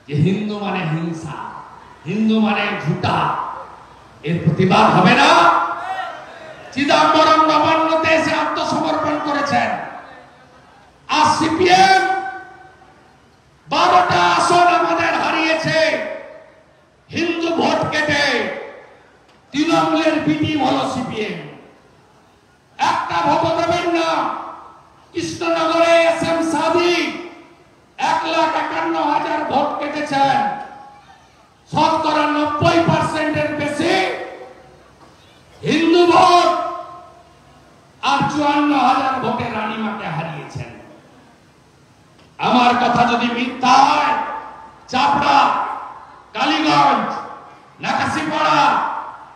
যে হিন্দু মানে হিংসা, হিন্দু মানে ঝুটা, এর প্রতিবাদ হবে না? চিদম্বরম নবান্নতে এসে আত্মসমর্পণ করেছেন। আর সিপিএম 12টা আসন আমাদের হারিয়েছে হিন্দু ভোট কেটে। তৃণমূলের বিটিম হলো সিপিএম। একটা ভোট দেবেন না। কৃষ্ণনগরে এসএম সাদিক 1,51,000 ভোট কেটেছেন। শতকরা 90% বেশি হিন্দু ভোট, আর 54,000 ভোটে রানীমাকে হারিয়েছেন। আমার কথা যদি মিথ্যা হয়, চাপড়া, কালীগঞ্জ, নাকাশিপাড়া,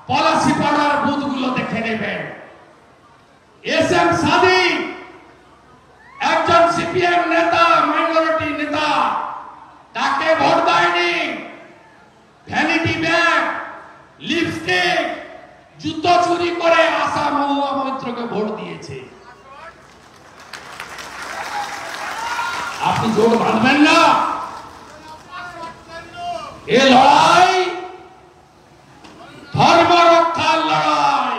পলাশিপাড়ার বুথগুলো দেখে নেবেন। এসএম সাদিক একজন সিপিএম নেতা, মাইনরিটি নেতা, তাকে ভোট দেয়নি। ভ্যানিটি ব্যাগ, লিপস্টিক, জুতো চুরি করে আশা মহুয়া মৈত্রকে ভোট দিয়েছে। আপনি জোর বাঁধবেন না। এ লড়াই ধর্ম রক্ষার লড়াই।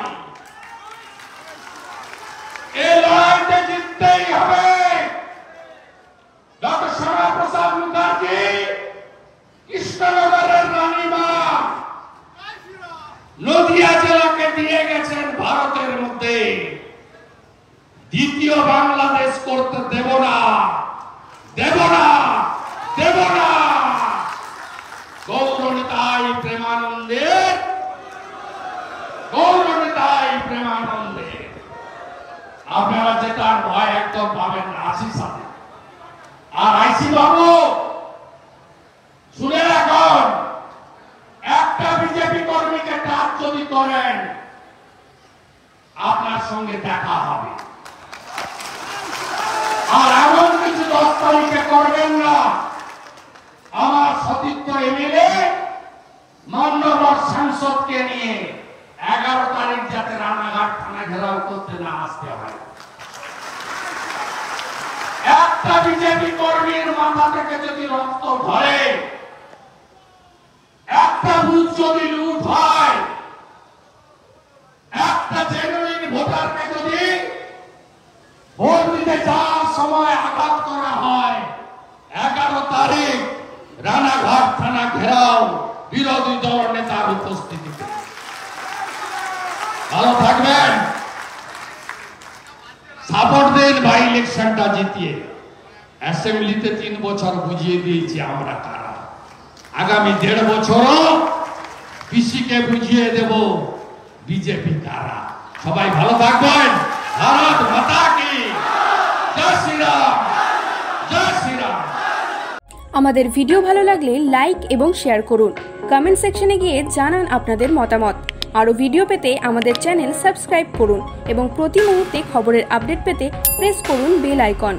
এই লড়াইতে জিততেই হবে। ডক্টর শ্যামাপ্রসাদ মুখার্জি কৃষ্ণনগরের রানীমা নদিয়া জেলাকে দিয়ে গেছেন ভারতের মধ্যে। দ্বিতীয় বাংলাদেশ করতে দেব না, দেব না, দেব না। গৌরনিতাই প্রেমানন্দে, গৌরনিতাই প্রেমানন্দে। আপনারা যেটার ভয় একদম পাবেন না আশির সাথে। আর আইসি বাবু শুনে রাখুন, একটা বিজেপি কর্মীকে টাচ যদি করেন, আপনার সঙ্গে দেখা হবে। আর এমন কিছু 10 তারিখে করবেন না। আমার সতীর্থ এমএলএ মান্যবর সাংসদকে নিয়ে 11 তারিখ যাতে রানাঘাট থানা ঘেরাও করতে না আসতে হয়। একটা বিজেপি কর্মীর মাথা থেকে যদি রক্ত ঝরে, একটা বুথ যদি লুট হয়, একটা জেনুইন ভোটারকে যদি ভোট দিতে যাওয়ার সময় আঘাত করা হয়, 11 তারিখ রানাঘাট থানা ঘেরাও বিরোধী দল নেতার উপস্থিতিতে। ভালো থাকবেন। সাপোর্ট দিন বাই ইলেকশনটা জিতিয়ে। অ্যাসেম্বলিতে 3 বছর বুঝিয়ে দিয়েছি আমরা কারা। আগামী 1.5 বছরও পিসিকে বুঝিয়ে দেব বিজেপি কারা। সবাই ভালো থাকবেন। ভারত মাতা কি জয় শ্রীরাম, জয় শ্রীরাম। আমাদের ভিডিও ভালো লাগলে লাইক এবং শেয়ার করুন। কমেন্ট সেকশনে গিয়ে জানান আপনাদের মতামত। আরও ভিডিও পেতে আমাদের চ্যানেল সাবস্ক্রাইব করুন এবং প্রতি মুহূর্তে খবরের আপডেট পেতে প্রেস করুন বেল আইকন।